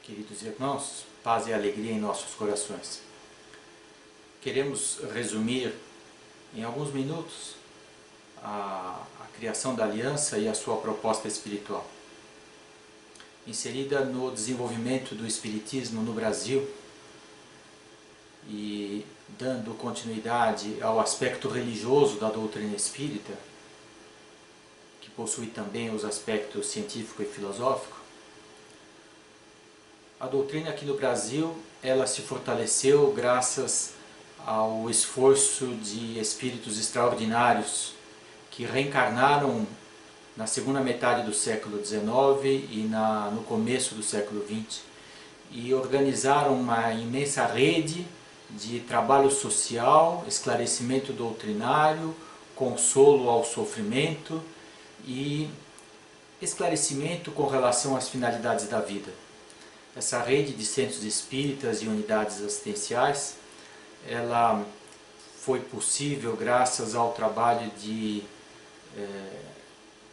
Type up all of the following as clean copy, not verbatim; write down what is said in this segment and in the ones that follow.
Queridos irmãos, paz e alegria em nossos corações. Queremos resumir em alguns minutos a criação da aliança e a sua proposta espiritual. Inserida no desenvolvimento do espiritismo no Brasil e dando continuidade ao aspecto religioso da doutrina espírita, que possui também os aspectos científico e filosófico, a doutrina aqui no Brasil, ela se fortaleceu graças ao esforço de espíritos extraordinários que reencarnaram na segunda metade do século XIX e no começo do século XX e organizaram uma imensa rede de trabalho social, esclarecimento doutrinário, consolo ao sofrimento e esclarecimento com relação às finalidades da vida. Essa rede de centros espíritas e unidades assistenciais, ela foi possível graças ao trabalho de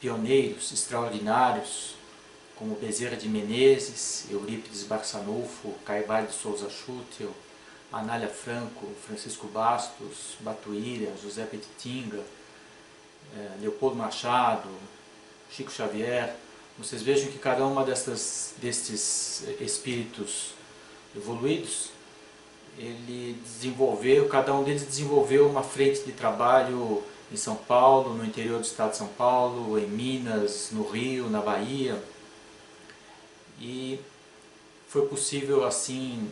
pioneiros extraordinários, como Bezerra de Menezes, Eurípides Barçanufo, Caibal de Souza Schutel, Anália Franco, Francisco Bastos, Batuíra, José Petitinga, Leopoldo Machado, Chico Xavier. Vocês vejam que cada uma destes espíritos evoluídos, cada um deles desenvolveu uma frente de trabalho em São Paulo, no interior do estado de São Paulo, em Minas, no Rio, na Bahia. E foi possível assim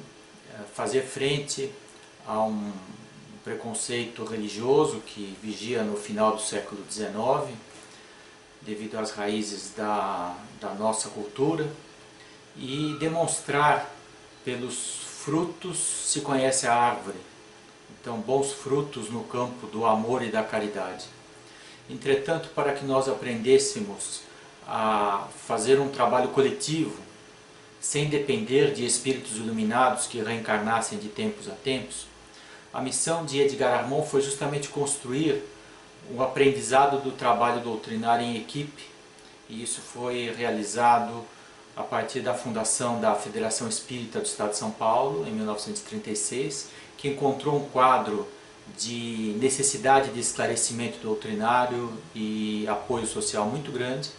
fazer frente a um preconceito religioso que vigia no final do século XIX, devido às raízes da nossa cultura, e demonstrar pelos frutos se conhece a árvore. Então, bons frutos no campo do amor e da caridade. Entretanto, para que nós aprendêssemos a fazer um trabalho coletivo, sem depender de espíritos iluminados que reencarnassem de tempos a tempos, a missão de Edgar Armond foi justamente construir o aprendizado do trabalho doutrinário em equipe, e isso foi realizado a partir da fundação da Federação Espírita do Estado de São Paulo, em 1936, que encontrou um quadro de necessidade de esclarecimento doutrinário e apoio social muito grande,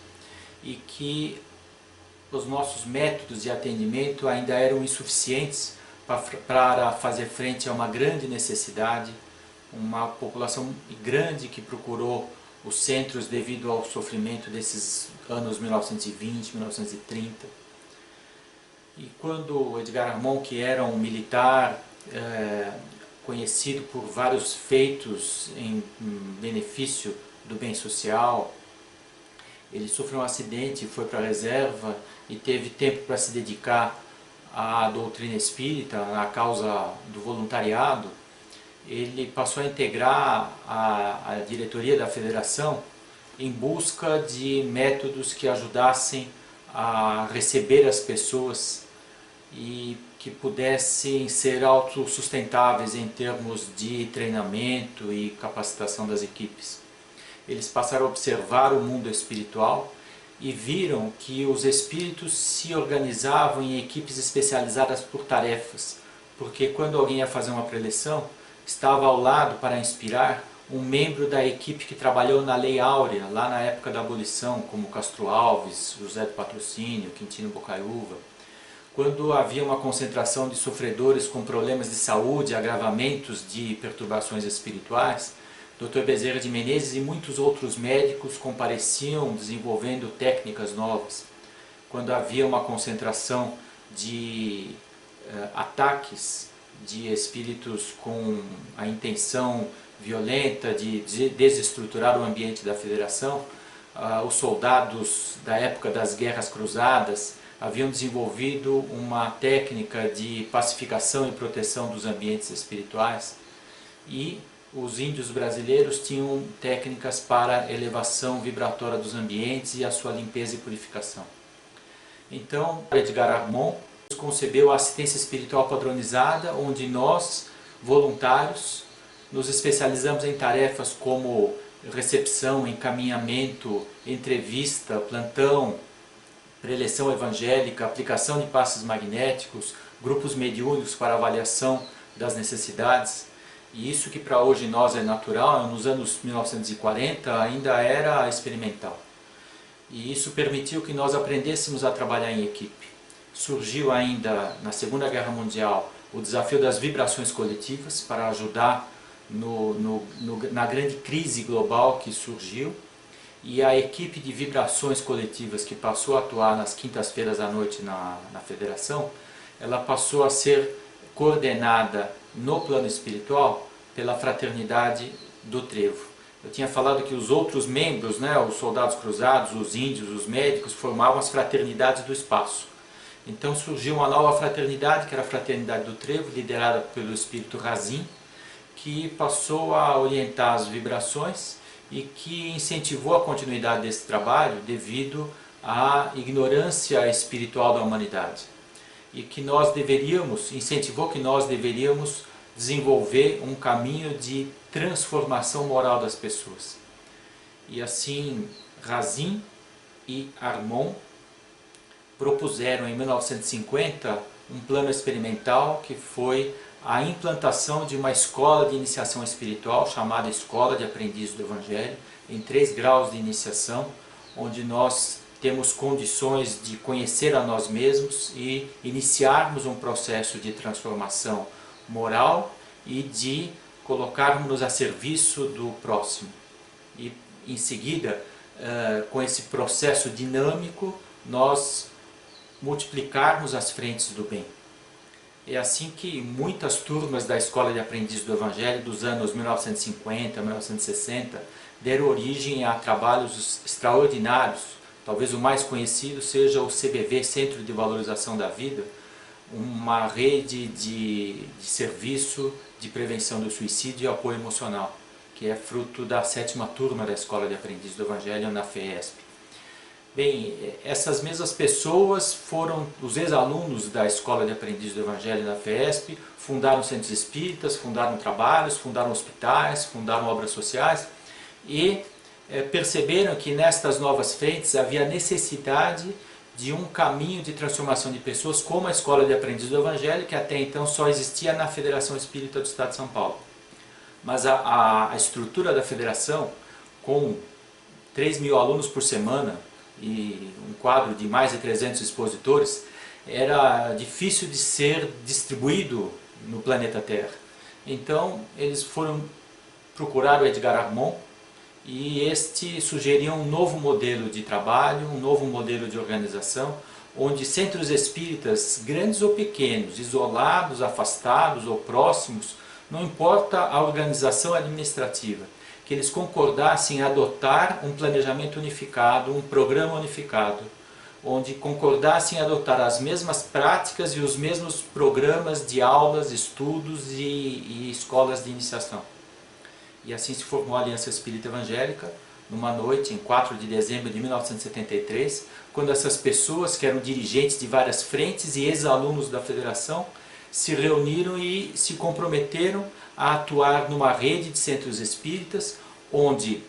e que os nossos métodos de atendimento ainda eram insuficientes para fazer frente a uma grande necessidade, uma população grande que procurou os centros devido ao sofrimento desses anos 1920, 1930. E quando Edgar Armond, que era um militar conhecido por vários feitos em benefício do bem social, ele sofreu um acidente, foi para a reserva e teve tempo para se dedicar à doutrina espírita, à causa do voluntariado. Ele passou a integrar a diretoria da federação em busca de métodos que ajudassem a receber as pessoas e que pudessem ser autossustentáveis em termos de treinamento e capacitação das equipes. Eles passaram a observar o mundo espiritual e viram que os espíritos se organizavam em equipes especializadas por tarefas, porque quando alguém ia fazer uma preleção, estava ao lado para inspirar um membro da equipe que trabalhou na Lei Áurea, lá na época da abolição, como Castro Alves, José do Patrocínio, Quintino Bocaiúva. Quando havia uma concentração de sofredores com problemas de saúde, agravamentos de perturbações espirituais, Dr. Bezerra de Menezes e muitos outros médicos compareciam desenvolvendo técnicas novas. Quando havia uma concentração de ataques de espíritos com a intenção violenta de desestruturar o ambiente da federação, os soldados da época das guerras cruzadas haviam desenvolvido uma técnica de pacificação e proteção dos ambientes espirituais, e os índios brasileiros tinham técnicas para elevação vibratória dos ambientes e a sua limpeza e purificação. Então, Edgar Armond concebeu a assistência espiritual padronizada, onde nós, voluntários, nos especializamos em tarefas como recepção, encaminhamento, entrevista, plantão, preleção evangélica, aplicação de passes magnéticos, grupos mediúnicos para avaliação das necessidades. E isso que para hoje nós é natural, nos anos 1940 ainda era experimental. E isso permitiu que nós aprendêssemos a trabalhar em equipe. Surgiu ainda na Segunda Guerra Mundial o desafio das vibrações coletivas para ajudar na grande crise global que surgiu. E a equipe de vibrações coletivas que passou a atuar nas quintas-feiras à noite na Federação, ela passou a ser coordenada no plano espiritual pela Fraternidade do Trevo. Eu tinha falado que os outros membros, os soldados cruzados, os índios, os médicos, formavam as fraternidades do espaço. Então surgiu uma nova fraternidade, que era a Fraternidade do Trevo, liderada pelo espírito Razin, que passou a orientar as vibrações e que incentivou a continuidade desse trabalho devido à ignorância espiritual da humanidade. E que incentivou que nós deveríamos desenvolver um caminho de transformação moral das pessoas. E assim, Razin e Armon propuseram em 1950 um plano experimental que foi a implantação de uma escola de iniciação espiritual chamada Escola de Aprendiz do Evangelho, em 3 graus de iniciação, onde nós temos condições de conhecer a nós mesmos e iniciarmos um processo de transformação moral e de colocarmos-nos a serviço do próximo. E em seguida, com esse processo dinâmico, nós multiplicarmos as frentes do bem. É assim que muitas turmas da Escola de Aprendiz do Evangelho dos anos 1950, 1960 deram origem a trabalhos extraordinários. Talvez o mais conhecido seja o CBV, Centro de Valorização da Vida, uma rede de serviço de prevenção do suicídio e apoio emocional, que é fruto da 7ª turma da Escola de Aprendiz do Evangelho na FESP. Bem, essas mesmas pessoas foram os ex-alunos da Escola de Aprendiz do Evangelho na FESP, fundaram centros espíritas, fundaram trabalhos, fundaram hospitais, fundaram obras sociais e perceberam que nestas novas frentes havia necessidade de um caminho de transformação de pessoas como a Escola de Aprendiz do Evangelho, que até então só existia na Federação Espírita do Estado de São Paulo. Mas a estrutura da federação, com 3.000 alunos por semana, e um quadro de mais de 300 expositores, era difícil de ser distribuído no planeta Terra. Então eles foram procurar o Edgar Armon e este sugeria um novo modelo de trabalho, um novo modelo de organização, onde centros espíritas, grandes ou pequenos, isolados, afastados ou próximos, não importa a organização administrativa, que eles concordassem em adotar um planejamento unificado, um programa unificado, onde concordassem em adotar as mesmas práticas e os mesmos programas de aulas, estudos e escolas de iniciação. E assim se formou a Aliança Espírita Evangélica, numa noite, em 4 de dezembro de 1973, quando essas pessoas, que eram dirigentes de várias frentes e ex-alunos da federação, se reuniram e se comprometeram a atuar numa rede de centros espíritas, onde,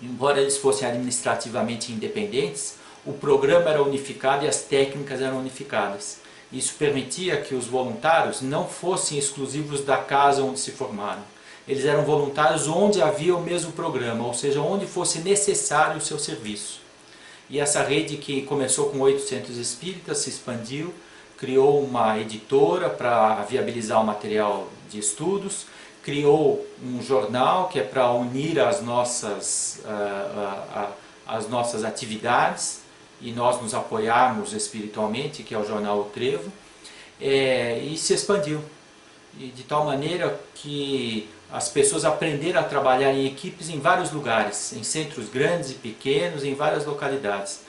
embora eles fossem administrativamente independentes, o programa era unificado e as técnicas eram unificadas. Isso permitia que os voluntários não fossem exclusivos da casa onde se formaram. Eles eram voluntários onde havia o mesmo programa, ou seja, onde fosse necessário o seu serviço. E essa rede, que começou com 800 espíritas, se expandiu, criou uma editora para viabilizar o material de estudos, criou um jornal que é para unir as nossas atividades e nós nos apoiarmos espiritualmente, que é o jornal O Trevo, e se expandiu. E de tal maneira que as pessoas aprenderam a trabalhar em equipes em vários lugares, em centros grandes e pequenos, em várias localidades.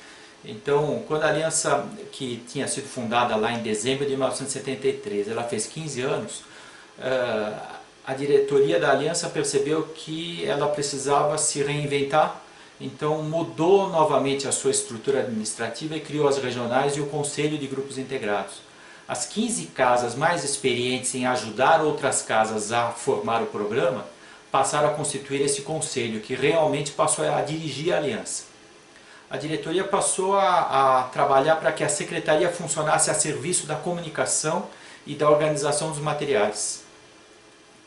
Então, quando a aliança, que tinha sido fundada lá em dezembro de 1973, ela fez 15 anos, a diretoria da aliança percebeu que ela precisava se reinventar, então mudou novamente a sua estrutura administrativa e criou as regionais e o Conselho de Grupos Integrados. As 15 casas mais experientes em ajudar outras casas a formar o programa passaram a constituir esse conselho, que realmente passou a dirigir a aliança. a diretoria passou a trabalhar para que a secretaria funcionasse a serviço da comunicação e da organização dos materiais.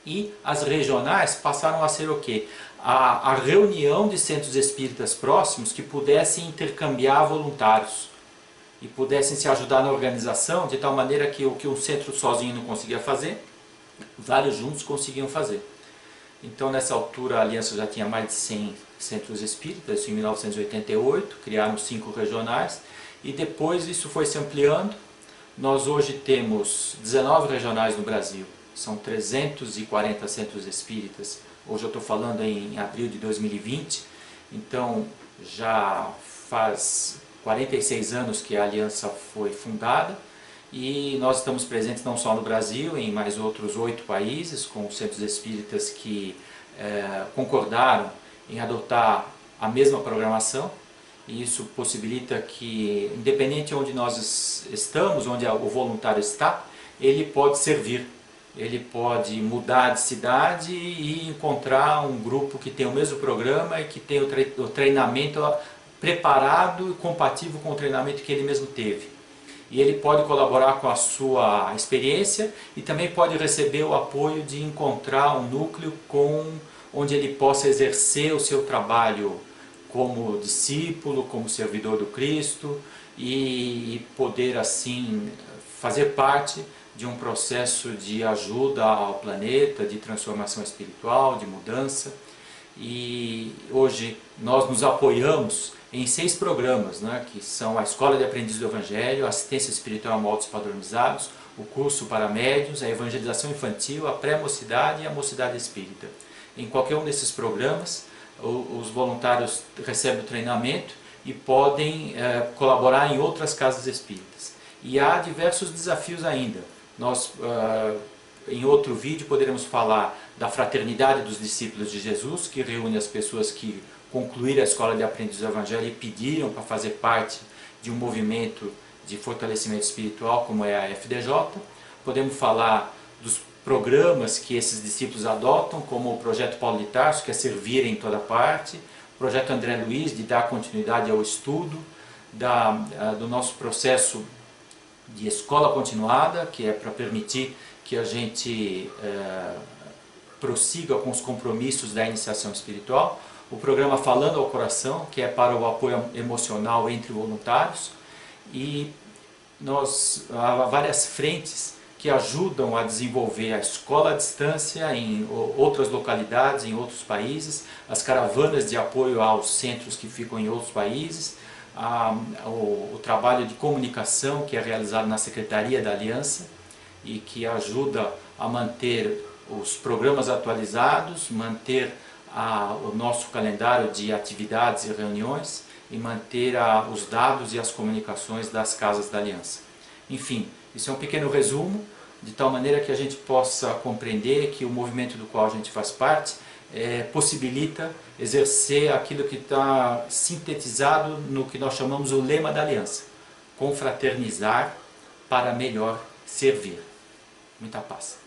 E as regionais passaram a ser o quê? A reunião de centros espíritas próximos que pudessem intercambiar voluntários e pudessem se ajudar na organização, de tal maneira que o que um centro sozinho não conseguia fazer, vários juntos conseguiam fazer. Então, nessa altura, a Aliança já tinha mais de 100 centros espíritas, isso em 1988, criaram 5 regionais, e depois isso foi se ampliando. Nós hoje temos 19 regionais no Brasil, são 340 centros espíritas. Hoje eu estou falando em abril de 2020, então já faz 46 anos que a Aliança foi fundada, e nós estamos presentes não só no Brasil, em mais outros 8 países, com centros espíritas que concordaram em adotar a mesma programação, e isso possibilita que, independente de onde nós estamos, onde o voluntário está, ele pode servir, ele pode mudar de cidade e encontrar um grupo que tem o mesmo programa e que tem o treinamento preparado e compatível com o treinamento que ele mesmo teve. E ele pode colaborar com a sua experiência e também pode receber o apoio de encontrar um núcleo onde ele possa exercer o seu trabalho como discípulo, como servidor do Cristo e poder assim fazer parte de um processo de ajuda ao planeta, de transformação espiritual, de mudança. E hoje nós nos apoiamos em 6 programas, né, que são a Escola de Aprendiz do Evangelho, a Assistência Espiritual a Moldes Padronizados, o curso para médiuns, a evangelização infantil, a pré-mocidade e a mocidade espírita. Em qualquer um desses programas, os voluntários recebem o treinamento e podem colaborar em outras casas espíritas. E há diversos desafios ainda. Nós, em outro vídeo, poderemos falar da Fraternidade dos Discípulos de Jesus, que reúne as pessoas que concluíram a Escola de Aprendiz do Evangelho e pediram para fazer parte de um movimento de fortalecimento espiritual, como é a FDJ. Podemos falar dos programas que esses discípulos adotam, como o Projeto Paulo de Tarso, que é servir em toda parte, o Projeto André Luiz, de dar continuidade ao estudo, do nosso processo de escola continuada, que é para permitir que a gente prossiga com os compromissos da iniciação espiritual, o programa Falando ao Coração, que é para o apoio emocional entre voluntários, e há várias frentes que ajudam a desenvolver a escola à distância em outras localidades, em outros países, as caravanas de apoio aos centros que ficam em outros países, o trabalho de comunicação que é realizado na Secretaria da Aliança e que ajuda a manter os programas atualizados, manter o nosso calendário de atividades e reuniões e manter os dados e as comunicações das casas da Aliança. Enfim, isso é um pequeno resumo, de tal maneira que a gente possa compreender que o movimento do qual a gente faz parte possibilita exercer aquilo que está sintetizado no que nós chamamos o lema da Aliança: confraternizar para melhor servir. Muita paz.